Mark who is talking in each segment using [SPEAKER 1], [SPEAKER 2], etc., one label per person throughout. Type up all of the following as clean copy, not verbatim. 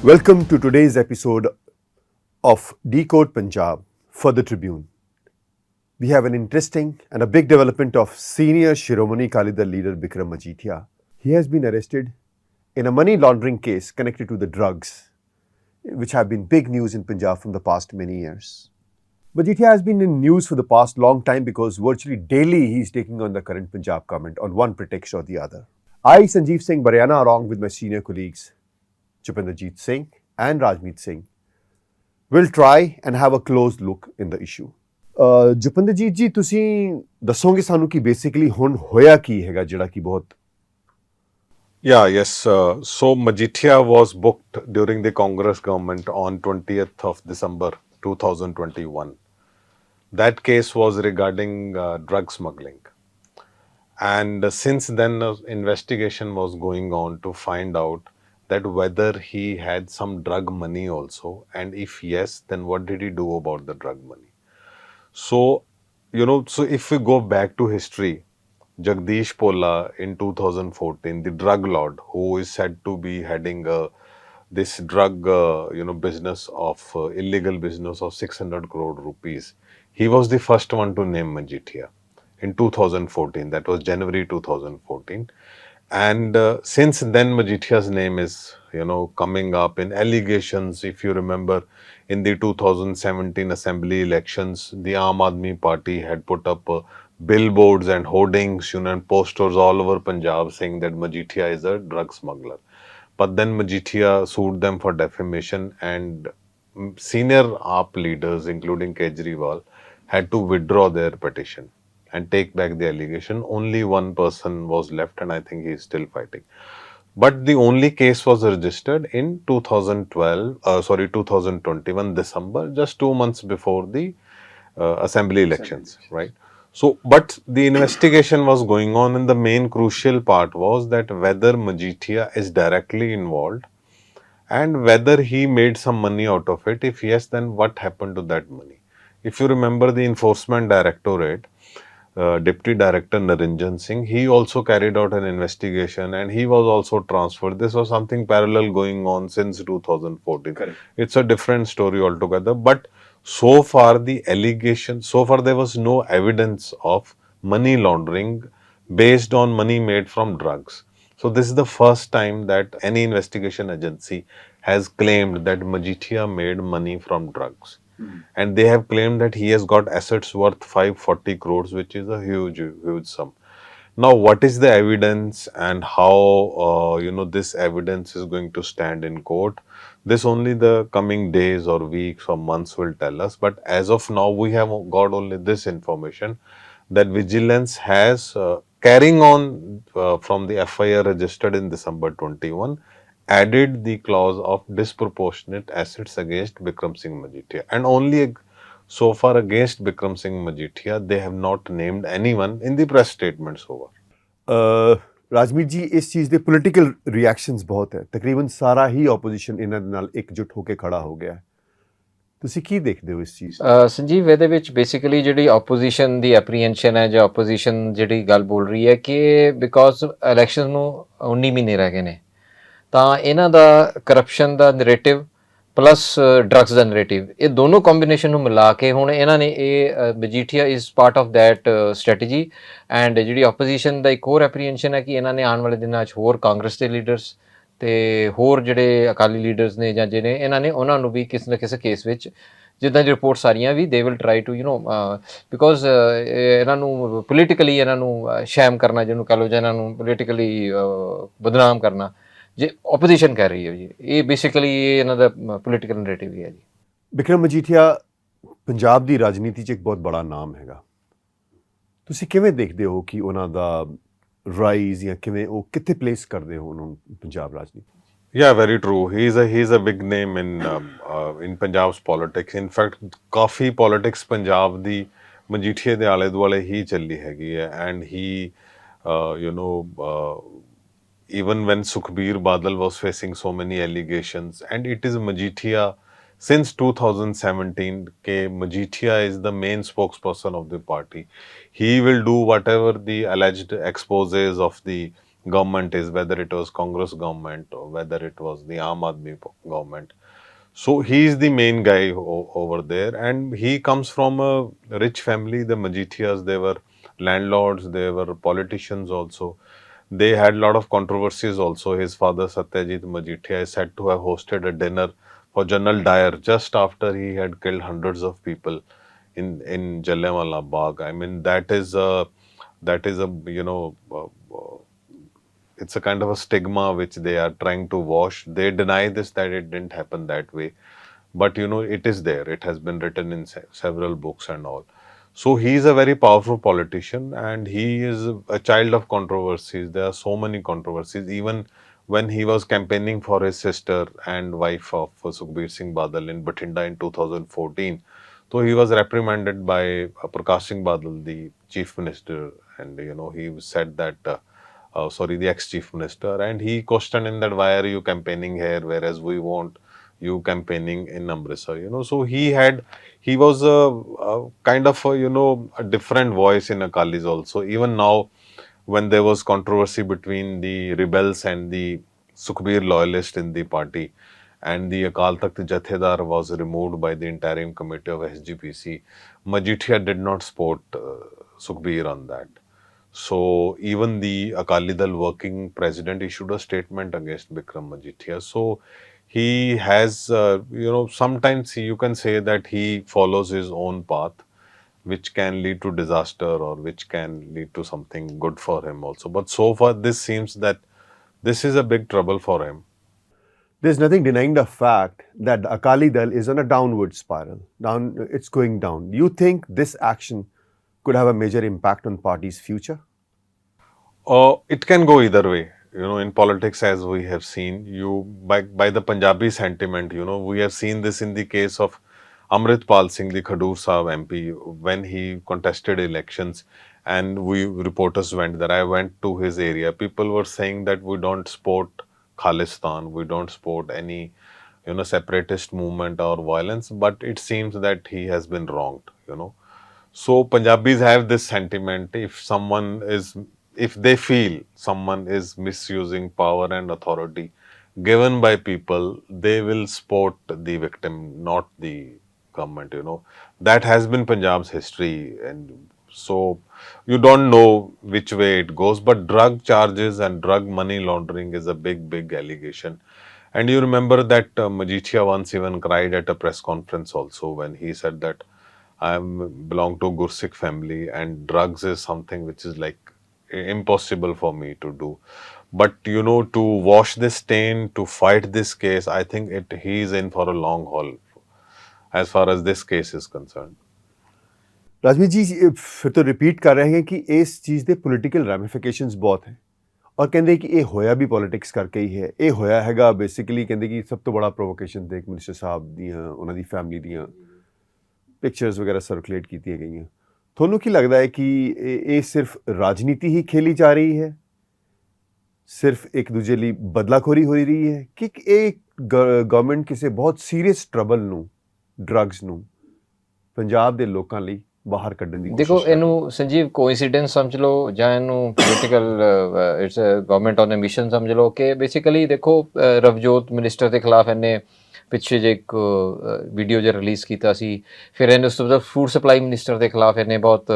[SPEAKER 1] Welcome to today's episode of Decode Punjab for the Tribune. We have an interesting and a big development of senior Shiromani Akali Dal leader Bikram Majithia. He has been arrested in a money laundering case connected to the drugs, which have been big news in Punjab from the past many years. Majithia has been in news for the past long time because virtually daily he is taking on the current Punjab government on one pretext or the other. I, Sanjeev Singh Bariana, along with my senior colleagues Jupinderjit Singh and Rajmeet Singh, will try and have a close look in the issue. Jupinderjit ji, ਤੁਸੀਂ ਦੱਸੋਗੇ ਸਾਨੂੰ ਕਿ basically ਹੁਣ ਹੋਇਆ ਕੀ ਹੈਗਾ ਜਿਹੜਾ ਕਿ ਬਹੁਤ
[SPEAKER 2] Yes. So Majithia was booked during the Congress government on 20th of December 2021. That case was regarding drug smuggling. And since then, investigation was going on to find out that whether he had some drug money also, and if yes, then what did he do about the drug money? So, if we go back to history, Jagdish Polla in 2014, the drug lord who is said to be heading this drug, business of illegal business of 600 crore rupees, he was the first one to name Majithia in 2014. That was January 2014. And since then, Majithia's name is, coming up in allegations. If you remember, in the 2017 assembly elections, the Aam Aadmi Party had put up billboards and hoardings, and posters all over Punjab saying that Majithia is a drug smuggler. But then Majithia sued them for defamation, and senior AAP leaders, including Kejriwal, had to withdraw their petition and take back the allegation. Only one person was left, and I think he is still fighting. But the only case was registered in 2021 December, just 2 months before the assembly elections, right? So, but the investigation was going on, and the main crucial part was that whether Majithia is directly involved and whether he made some money out of it. If yes, then what happened to that money? If you remember, the Enforcement Directorate, Deputy Director Naranjan Singh, he also carried out an investigation and he was also transferred. This was something parallel going on since 2014.
[SPEAKER 1] Correct.
[SPEAKER 2] It's a different story altogether. But so far, there was no evidence of money laundering based on money made from drugs. So this is the first time that any investigation agency has claimed that Majithia made money from drugs. And they have claimed that he has got assets worth 540 crores, which is a huge sum. Now, what is the evidence and how, this evidence is going to stand in court? This only the coming days or weeks or months will tell us. But as of now, we have got only this information that Vigilance has, carrying on from the FIR registered in December 21, added the clause of disproportionate assets against Bikram Singh Majithia. And only so far against Bikram Singh Majithia, they have not named anyone in the press statements over.
[SPEAKER 1] Rajmeet ਜੀ, ਇਸ ਚੀਜ਼ ਦੇ political reactions ਬਹੁਤ ਹੈ। ਤਕਰੀਬਨ ਸਾਰਾ ਹੀ opposition ਇਹਨਾਂ ਦੇ ਨਾਲ ਇਕਜੁੱਟ ਹੋ ਕੇ ਖੜਾ ਹੋ ਗਿਆ। ਤੁਸੀਂ ਕੀ ਦੇਖਦੇ ਹੋ ਇਸ ਚੀਜ਼?
[SPEAKER 3] ਸੰਜੀਵ, ਇਹਦੇ ਵਿੱਚ ਬੇਸਿਕਲੀ ਜਿਹੜੀ ਆਪੋਜੀਸ਼ਨ ਦੀ ਐਪਰੀਹੈਂਸ਼ਨ ਹੈ ਜਾਂ ਆਪੋਜੀਸ਼ਨ ਜਿਹੜੀ ਗੱਲ ਬੋਲ ਰਹੀ ਹੈ ਕਿ ਬਿਕੋਜ਼ ਇਲੈਕਸ਼ਨ ਨੂੰ 19 ਮਹੀਨੇ ਰਹਿ ਗਏ ਨੇ, ਤਾਂ ਇਹਨਾਂ ਦਾ ਕਰਪਸ਼ਨ ਦਾ ਨੈਰੇਟਿਵ ਪਲੱਸ ਡਰੱਗਸ ਦਾ ਨੈਰੇਟਿਵ, ਇਹ ਦੋਨੋਂ ਕੰਬੀਨੇਸ਼ਨ ਨੂੰ ਮਿਲਾ ਕੇ ਹੁਣ ਇਹਨਾਂ ਨੇ ਇਹ Majithia is part of that strategy. And ਜਿਹੜੀ ਆਪੋਜੀਸ਼ਨ ਦਾ ਇੱਕ ਹੋਰ ਐਪਰੀਹੈਂਸ਼ਨ ਹੈ ਕਿ ਇਹਨਾਂ ਨੇ ਆਉਣ ਵਾਲੇ ਦਿਨਾਂ 'ਚ ਹੋਰ ਕਾਂਗਰਸ ਦੇ ਲੀਡਰਸ ਅਤੇ ਹੋਰ ਜਿਹੜੇ ਅਕਾਲੀ ਲੀਡਰਸ ਨੇ ਜਾਂ ਜਿਹੜੇ ਇਹਨਾਂ ਨੇ ਉਹਨਾਂ ਨੂੰ ਵੀ ਕਿਸੇ ਨਾ ਕਿਸੇ ਕੇਸ ਵਿੱਚ, ਜਿੱਦਾਂ ਦੀ ਰਿਪੋਰਟ ਸਾਰੀਆਂ ਵੀ they will try to because ਇਹਨਾਂ ਨੂੰ ਪੋਲੀਟੀਕਲੀ ਇਹਨਾਂ ਨੂੰ ਸ਼ੈਮ ਕਰਨਾ, ਜਿਹਨੂੰ ਕਹਿ ਲਓ, ਜਾਂ ਇਹਨਾਂ ਨੂੰ ਪੋਲੀਟੀਕਲੀ ਬਦਨਾਮ ਕਰਨਾ, ਜੇ ਆਪੋਜੀਸ਼ਨ ਕਹਿ ਰਹੀ ਹੈ ਜੀ, ਇਹ ਬੇਸਿਕਲੀ ਇਹਨਾਂ ਦਾ ਪੋਲੀਟੀਕਲ ਨੈਰੇਟਿਵ ਹੀ ਹੈ ਜੀ।
[SPEAKER 1] ਬਿਕਰਮ ਮਜੀਠੀਆ ਪੰਜਾਬ ਦੀ ਰਾਜਨੀਤੀ 'ਚ ਇੱਕ ਬਹੁਤ ਬੜਾ ਨਾਮ ਹੈਗਾ। ਤੁਸੀਂ ਕਿਵੇਂ ਦੇਖਦੇ ਹੋ ਕਿ ਉਹਨਾਂ ਦਾ ਰਾਈਜ਼ ਜਾਂ ਕਿਵੇਂ ਉਹ ਕਿੱਥੇ ਪਲੇਸ ਕਰਦੇ ਹੋ ਉਹਨੂੰ ਪੰਜਾਬ ਰਾਜਨੀਤੀ?
[SPEAKER 2] Yeah, very true. He's a big name in Punjab's politics. In fact, coffee politics Punjab ਦੀ ਮਜੀਠੀਏ ਦੇ ਆਲੇ ਦੁਆਲੇ ਹੀ ਚੱਲੀ ਹੈਗੀ ਹੈ। And he, even when Sukhbir Badal was facing so many allegations, and it is Majithia since 2017, Majithia is the main spokesperson of the party. He will do whatever the alleged exposes of the government is, whether it was Congress government or whether it was the Aam Aadmi government. So he is the main guy over there, and he comes from a rich family. The Majithias, they were landlords, they were politicians also. They had a lot of controversies also. His father Satyajit Majithia is said to have hosted a dinner for General Dyer just after he had killed hundreds of people in Jallianwala Bagh. I mean, that is a it's a kind of a stigma which they are trying to wash. They deny this, that it didn't happen that way, but it is there. It has been written in several books and all. So he is a very powerful politician, and he is a child of controversies. There are so many controversies. Even when he was campaigning for his sister and wife of Sukhbir Singh Badal in Bathinda in 2014, so he was reprimanded by Prakash Singh Badal, the chief minister, and he said that sorry, the ex-chief minister, and he questioned him that why are you campaigning here, whereas we want you campaigning in Amritsar. So he was a kind of a different voice in Akalis also. Even now, when there was controversy between the rebels and the Sukhbir loyalists in the party, and the Akal Takht Jathedar was removed by the interim committee of SGPC, Majithia did not support Sukhbir on that. So even the Akali Dal working president issued a statement against Bikram Majithia. So he has, sometimes you can say that he follows his own path, which can lead to disaster or which can lead to something good for him also. But so far, this seems that this is a big trouble for him.
[SPEAKER 1] There's nothing denying the fact that the Akali Dal is on a downward spiral. It's going down. Do you think this action could have a major impact on party's future?
[SPEAKER 2] It can go either way. In politics, as we have seen, by the Punjabi sentiment, we have seen this in the case of Amritpal Singh, the Khadur Sahib MP, when he contested elections, and we reporters went there. I went to his area. People were saying that we don't support Khalistan, we don't support any, separatist movement or violence. But it seems that he has been wronged. So Punjabis have this sentiment: if they feel someone is misusing power and authority given by people, they will support the victim, not the government. That has been Punjab's history, and so you don't know which way it goes. But drug charges and drug money laundering is a big, big allegation. And you remember that Majithia once even cried at a press conference also when he said that I belong to Gursikh family and drugs is something which is like impossible for me to do. But to wash this stain, to fight this case, I think he is in for a long haul as far as this case is concerned.
[SPEAKER 1] Rajmeet ਜੀ ਫਿਰ ਤੋਂ repeat ਕਰ ਰਹੇ ਹਾਂ ਕਿ ਇਸ ਚੀਜ਼ ਦੇ ਪੋਲੀਟੀਕਲ ਰੈਮੀਫਿਕੇਸ਼ਨਸ ਬਹੁਤ ਹੈ ਔਰ ਕਹਿੰਦੇ ਕਿ ਇਹ ਹੋਇਆ ਵੀ ਪੋਲਿਟਿਕਸ ਕਰਕੇ ਹੀ ਹੈ। ਇਹ ਹੋਇਆ ਹੈਗਾ ਬੇਸਿਕਲੀ ਕਹਿੰਦੇ ਕਿ ਸਭ ਤੋਂ ਬੜਾ ਪ੍ਰੋਵੋਕੇਸ਼ਨ ਤੇ ਮਿਨਿਸਟਰ ਸਾਹਿਬ ਦੀਆਂ ਉਹਨਾਂ ਦੀ ਫੈਮਿਲੀ ਦੀਆਂ ਪਿਕਚਰਸ ਵਗੈਰਾ ਸਰਕੂਲੇਟ ਕੀਤੀਆਂ ਗਈਆਂ। ਤੁਹਾਨੂੰ ਕੀ ਲੱਗਦਾ ਹੈ ਕਿ ਇਹ ਸਿਰਫ ਰਾਜਨੀਤੀ ਹੀ ਖੇਲੀ ਜਾ ਰਹੀ ਹੈ, ਸਿਰਫ ਇੱਕ ਦੂਜੇ ਲਈ ਬਦਲਾਖੋਰੀ ਹੋ ਰਹੀ ਹੈ ਕਿ ਇਹ ਗਵਰਨਮੈਂਟ ਕਿਸੇ ਬਹੁਤ ਸੀਰੀਅਸ ਟਰਬਲ ਨੂੰ, ਡਰੱਗਸ ਨੂੰ ਪੰਜਾਬ ਦੇ ਲੋਕਾਂ ਲਈ ਬਾਹਰ ਕੱਢਣ ਦੀ
[SPEAKER 3] ਦੇਖੋ ਇਹਨੂੰ ਸੰਜੀਵ ਕੋਇਨਸੀਡੈਂਸ ਸਮਝ ਲਓ ਜਾਂ ਇਹਨੂੰ political it's government on a mission ਸਮਝ ਲਓ ਕਿ ਬੇਸਿਕਲੀ ਦੇਖੋ ਰਵਜੋਤ ਮਿਨਿਸਟਰ ਦੇ ਖਿਲਾਫ ਇਹਨੇ ਪਿੱਛੇ ਜੇ ਇੱਕ ਵੀਡੀਓ ਜਿਹਾ ਰਿਲੀਜ਼ ਕੀਤਾ ਸੀ। ਫਿਰ ਇਹਨੇ ਉਸ ਤੋਂ ਬਾਅਦ ਫੂਡ ਸਪਲਾਈ ਮਿਨਿਸਟਰ ਦੇ ਖਿਲਾਫ ਇਹਨੇ ਬਹੁਤ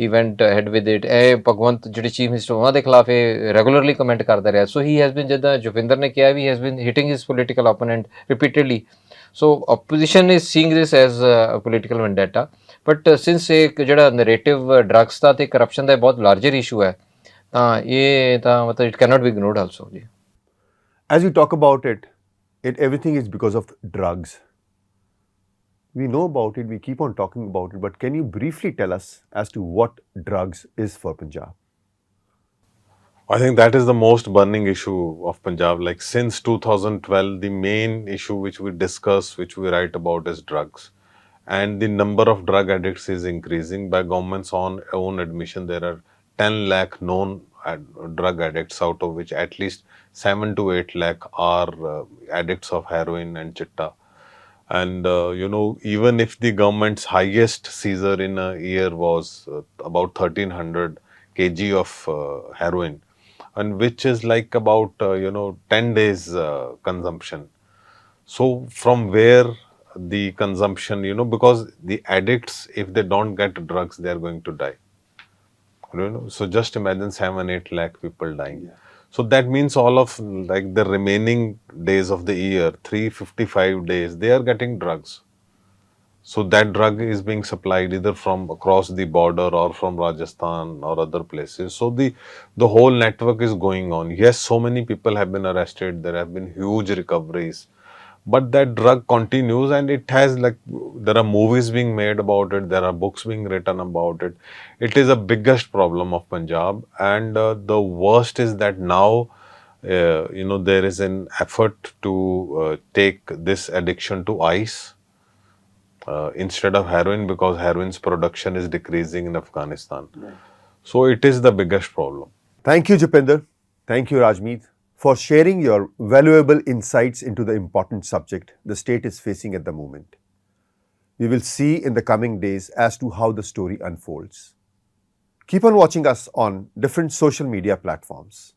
[SPEAKER 3] ਹੀ ਵੈਂਟ ਹੈਡ ਵਿਦ ਇਟ। ਇਹ ਭਗਵੰਤ ਜਿਹੜੇ ਚੀਫ ਮਿਨਿਸਟਰ ਉਹਨਾਂ ਦੇ ਖਿਲਾਫ ਇਹ ਰੈਗੂਲਰਲੀ ਕਮੈਂਟ ਕਰਦਾ ਰਿਹਾ। ਸੋ ਹੀ ਹੈਜ਼ ਬਿਨ, ਜਿੱਦਾਂ ਜੁਪਿੰਦਰ ਨੇ ਕਿਹਾ ਵੀ, has been hitting his political opponent repeatedly. So opposition is seeing this as political vendetta. But since ਇੱਕ ਜਿਹੜਾ ਨਰੇਟਿਵ ਡਰੱਗਸ ਦਾ ਅਤੇ ਕਰਪਸ਼ਨ ਦਾ ਬਹੁਤ ਲਾਰਜਰ ਇਸ਼ੂ ਹੈ ਤਾਂ ਇਹ ਤਾਂ ਮਤਲਬ ਇਟ ਕੈਨੋਟ ਬੀ ਇਗਨੋਰਡ ਆਲਸੋ ਜੀ।
[SPEAKER 1] As you talk about it, everything is because of drugs. We know about it, we keep on talking about it, but can you briefly tell us as to what drugs is for Punjab?
[SPEAKER 2] I think that is the most burning issue of Punjab. Like since 2012, the main issue which we discuss, which we write about is drugs. And the number of drug addicts is increasing. By government's own admission, there are 10 lakh known drug addicts, out of which at least 7 to 8 lakh are addicts of heroin and chitta. And even if the government's highest seizure in a year was about 1300 kg of heroin, and which is like about 10 days consumption. So from where the consumption, because the addicts, if they don't get drugs, they are going to die. So just imagine 7-8 lakh people dying.
[SPEAKER 1] Yeah.
[SPEAKER 2] So that means all of like the remaining days of the year, 355 days, they are getting drugs. So that drug is being supplied either from across the border or from Rajasthan or other places. So the whole network is going on. Yes, so many people have been arrested. There have been huge recoveries, but that drug continues, and it has like there are movies being made about it. There are books being written about it. It is a biggest problem of Punjab, and the worst is that now. There is an effort to take this addiction to ice instead of heroin, because heroin's production is decreasing in Afghanistan.
[SPEAKER 1] Right.
[SPEAKER 2] So it is the biggest problem.
[SPEAKER 1] Thank you, Jupinder. Thank you, Rajmeet, for sharing your valuable insights into the important subject the state is facing at the moment. We will see in the coming days as to how the story unfolds. Keep on watching us on different social media platforms.